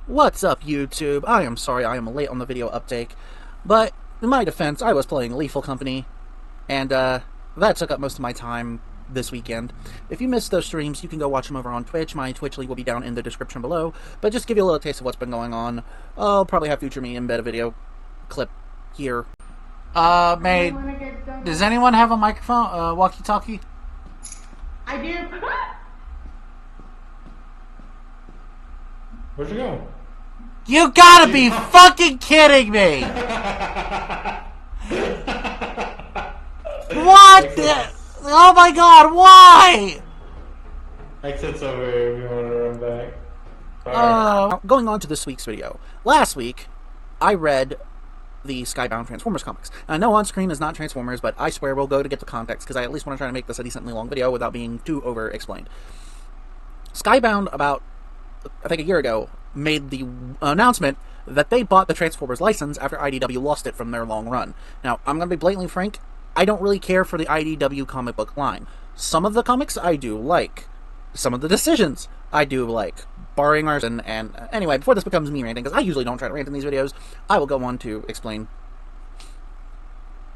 What's up, YouTube? I am sorry I am late on the video uptake, but in my defense, I was playing Lethal Company, and that took up most of my time this weekend. If you missed those streams, you can go watch them over on Twitch. My Twitch link will be down in the description below, but just give you a little taste of what's been going on. I'll probably have future me embed a video clip here. Maid, does anyone have a microphone, walkie-talkie? I do. Where'd you go? You gotta be fucking kidding me! What the? Oh my god, why? Exit's over here if you want to run back. Going on to this week's video. Last week, I read the Skybound Transformers comics. I know on screen is not Transformers, but I swear we'll go to get the context, because I at least want to try to make this a decently long video without being too over-explained. Skybound, about, I think a year ago, made the announcement that they bought the Transformers license after IDW lost it from their long run. Now, I'm going to be blatantly frank, I don't really care for the IDW comic book line. Some of the comics I do like. Some of the decisions I do like. Barring ours, and anyway, before this becomes me ranting, because I usually don't try to rant in these videos, I will go on to explain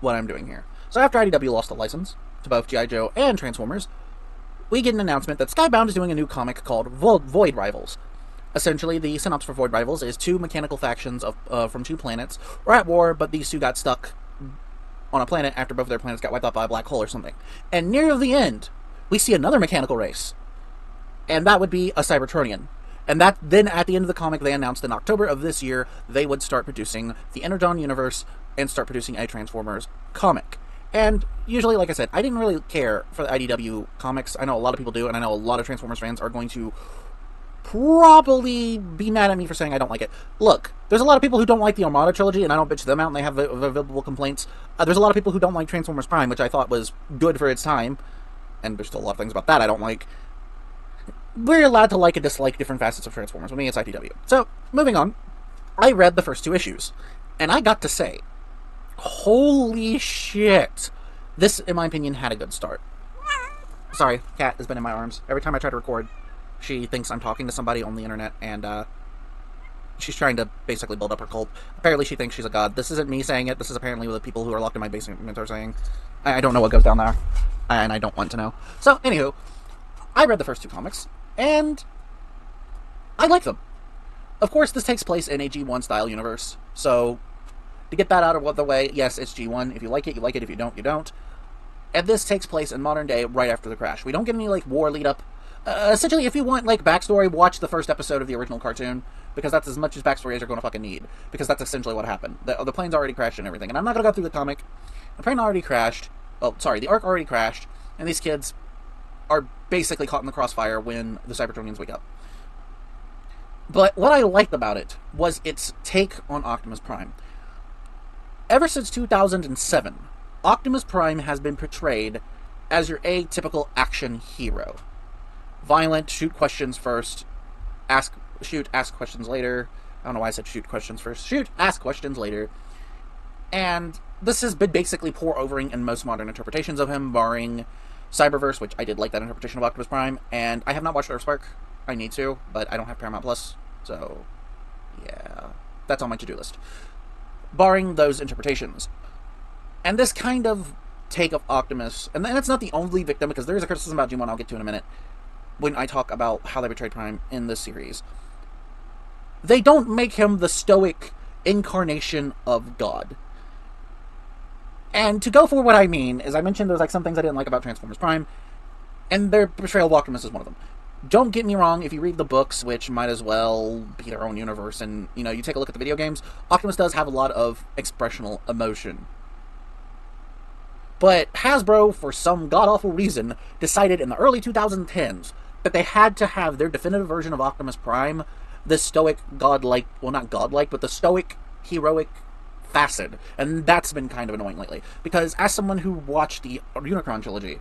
what I'm doing here. So after IDW lost the license to both G.I. Joe and Transformers, we get an announcement that Skybound is doing a new comic called Void Rivals. Essentially, the synopsis for Void Rivals is two mechanical factions from two planets were at war, but these two got stuck on a planet after both of their planets got wiped out by a black hole or something. And near the end, we see another mechanical race, and that would be a Cybertronian. And that then, at the end of the comic, they announced in October of this year they would start producing the Energon universe and start producing a Transformers comic. And usually, like I said, I didn't really care for the IDW comics. I know a lot of people do, and I know a lot of Transformers fans are going to probably be mad at me for saying I don't like it. Look, there's a lot of people who don't like the Armada trilogy, and I don't bitch them out, and they have available complaints. There's a lot of people who don't like Transformers Prime, which I thought was good for its time, and there's still a lot of things about that I don't like. We're allowed to like and dislike different facets of Transformers. With me, it's IDW. So, moving on, I read the first two issues, and I got to say, holy shit, this, in my opinion, had a good start. Sorry, cat has been in my arms. Every time I try to record, she thinks I'm talking to somebody on the internet, and she's trying to basically build up her cult. Apparently she thinks she's a god. This isn't me saying it. This is apparently what the people who are locked in my basement are saying. I don't know what goes down there, and I don't want to know. So, anywho, I read the first two comics, and I like them. Of course, this takes place in a G1 style universe, so to get that out of the way, yes, it's G1. If you like it, you like it. If you don't, you don't. And this takes place in modern day, right after the crash. We don't get any, like, war lead-up. Essentially, if you want, like, backstory, watch the first episode of the original cartoon, because that's as much as backstory as you're going to fucking need, because that's essentially what happened. The plane's already crashed and everything, and I'm not going to go through the comic. The plane already crashed. Oh, sorry, the Ark already crashed, and these kids are basically caught in the crossfire when the Cybertronians wake up. But what I liked about it was its take on Optimus Prime. Ever since 2007, Optimus Prime has been portrayed as your atypical action hero. Violent, shoot questions first, shoot, ask questions later. I don't know why I said shoot questions first. Shoot, ask questions later. And this has been basically pour-overing in most modern interpretations of him, barring Cyberverse, which I did like that interpretation of Optimus Prime, and I have not watched Earthspark. I need to, but I don't have Paramount Plus, so yeah, that's on my to-do list. Barring those interpretations. And this kind of take of Optimus, and it's not the only victim, because there is a criticism about G1 I'll get to in a minute, when I talk about how they betrayed Prime in this series. They don't make him the stoic incarnation of God. And to go for what I mean, as I mentioned, there's like some things I didn't like about Transformers Prime, and their portrayal of Optimus is one of them. Don't get me wrong, if you read the books, which might as well be their own universe, and, you know, you take a look at the video games, Optimus does have a lot of expressional emotion. But Hasbro, for some god-awful reason, decided in the early 2010s that they had to have their definitive version of Optimus Prime, the stoic, godlike, well, not godlike, but the stoic, heroic facet. And that's been kind of annoying lately. Because as someone who watched the Unicron trilogy,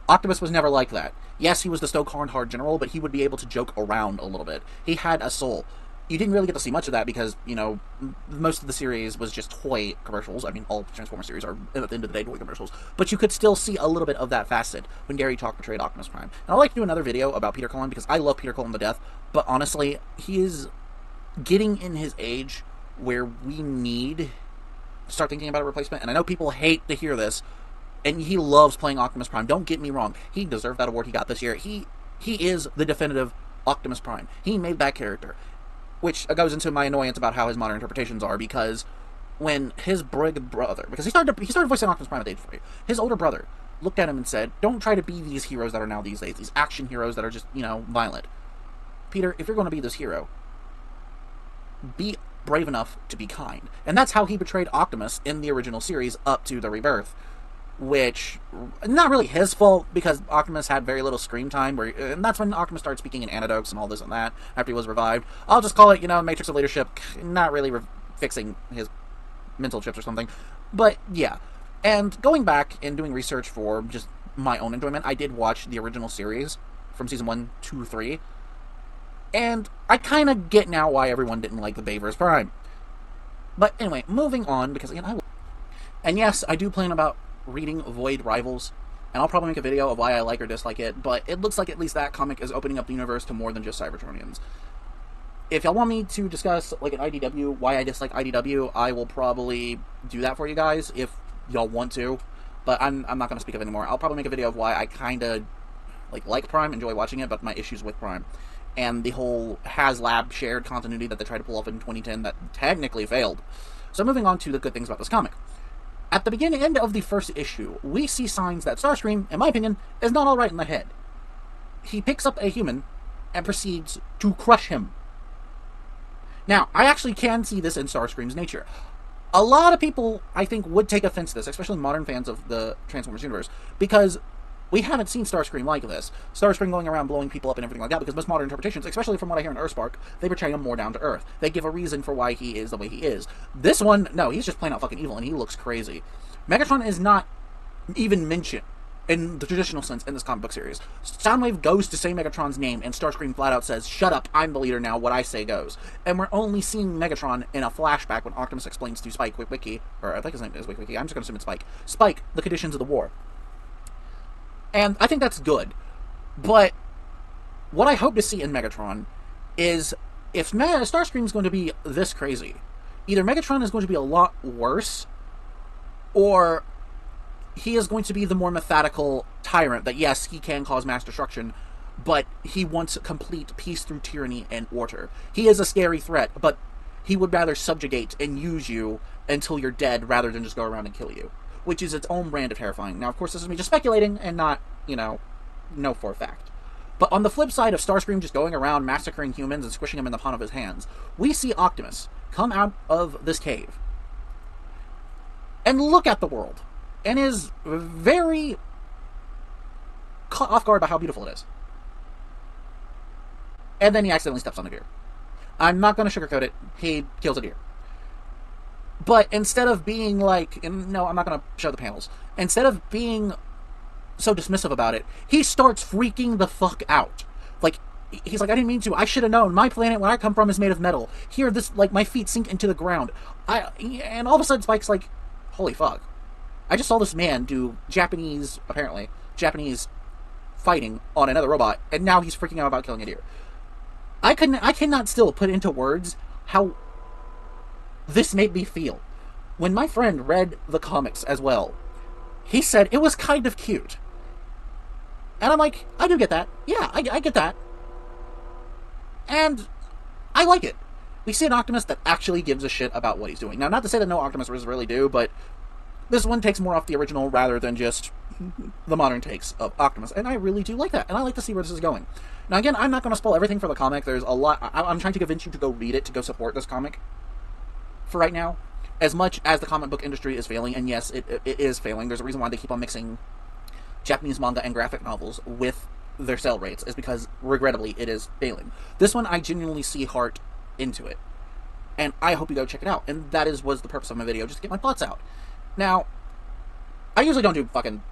Optimus was never like that. Yes, he was the stoic, hard general, but he would be able to joke around a little bit. He had a soul. You didn't really get to see much of that because, you know, most of the series was just toy commercials. I mean, all Transformers series are, at the end of the day, toy commercials. But you could still see a little bit of that facet when Gary Chalk portrayed Optimus Prime. And I'd like to do another video about Peter Cullen because I love Peter Cullen to death, but honestly, he is getting in his age where we need to start thinking about a replacement. And I know people hate to hear this, and he loves playing Optimus Prime. Don't get me wrong. He deserved that award he got this year. He is the definitive Optimus Prime. He made that character. Which goes into my annoyance about how his modern interpretations are, because when his big brother, because he started voicing Optimus Prime at the age of 3, his older brother looked at him and said, don't try to be these heroes that are now these days, these action heroes that are just, violent. Peter, if you're going to be this hero, be brave enough to be kind. And that's how he portrayed Optimus in the original series up to the Rebirth, which, not really his fault, because Optimus had very little screen time, and that's when Optimus started speaking in anecdotes and all this and that, after he was revived. I'll just call it, Matrix of Leadership, not really fixing his mental chips or something. But, yeah. And going back and doing research for just my own enjoyment, I did watch the original series from season 1, 2, 3, and I kind of get now why everyone didn't like the Bay vs. Prime. But anyway, moving on, because again, and yes, I do plan about reading Void Rivals, and I'll probably make a video of why I like or dislike it, but it looks like at least that comic is opening up the universe to more than just Cybertronians. If y'all want me to discuss, like, an IDW, why I dislike IDW, I will probably do that for you guys, if y'all want to, but I'm not going to speak of it anymore. I'll probably make a video of why I kind of, like Prime, enjoy watching it, but my issues with Prime. And the whole HasLab shared continuity that they tried to pull off in 2010 that technically failed. So moving on to the good things about this comic. At the end of the first issue, we see signs that Starscream, in my opinion, is not alright in the head. He picks up a human and proceeds to crush him. Now, I actually can see this in Starscream's nature. A lot of people, I think, would take offense to this, especially modern fans of the Transformers universe, because we haven't seen Starscream like this. Starscream going around blowing people up and everything like that, because most modern interpretations, especially from what I hear in Earthspark, they portray him more down to earth. They give a reason for why he is the way he is. This one, no, he's just plain out fucking evil, and he looks crazy. Megatron is not even mentioned in the traditional sense in this comic book series. Soundwave goes to say Megatron's name, and Starscream flat out says, "Shut up, I'm the leader now, what I say goes." And we're only seeing Megatron in a flashback when Optimus explains to Spike Wiki, or I think his name is Wiki, I'm just going to assume it's Spike, the conditions of the war. And I think that's good. But what I hope to see in Megatron is, if Starscream is going to be this crazy, either Megatron is going to be a lot worse, or he is going to be the more methodical tyrant that, yes, he can cause mass destruction, but he wants complete peace through tyranny and order. He is a scary threat, but he would rather subjugate and use you until you're dead rather than just go around and kill you, which is its own brand of terrifying. Now, of course, this is me just speculating and not, know for a fact. But on the flip side of Starscream just going around massacring humans and squishing them in the palm of his hands, we see Optimus come out of this cave and look at the world, and is very caught off guard by how beautiful it is. And then he accidentally steps on a deer. I'm not going to sugarcoat it. He kills a deer. But instead of being like, no, I'm not going to show the panels. Instead of being so dismissive about it, he starts freaking the fuck out. Like, he's like, I didn't mean to. I should have known. My planet, where I come from, is made of metal. Here, my feet sink into the ground. And all of a sudden, Spike's like, holy fuck. I just saw this man do Japanese fighting on another robot, and now he's freaking out about killing a deer. I cannot still put into words how this made me feel. When my friend read the comics as well, he said it was kind of cute. And I'm like, I do get that. Yeah, I get that. And I like it. We see an Optimus that actually gives a shit about what he's doing. Now, not to say that no Optimus really do, but this one takes more off the original rather than just the modern takes of Optimus, and I really do like that, and I like to see where this is going. Now, again, I'm not going to spoil everything for the comic. There's a lot. I'm trying to convince you to go read it, to go support this comic for right now. As much as the comic book industry is failing, and yes, it is failing, there's a reason why they keep on mixing Japanese manga and graphic novels with their sell rates, is because, regrettably, it is failing. This one, I genuinely see heart into it, and I hope you go check it out, and that was the purpose of my video, just to get my thoughts out. Now, I usually don't do fucking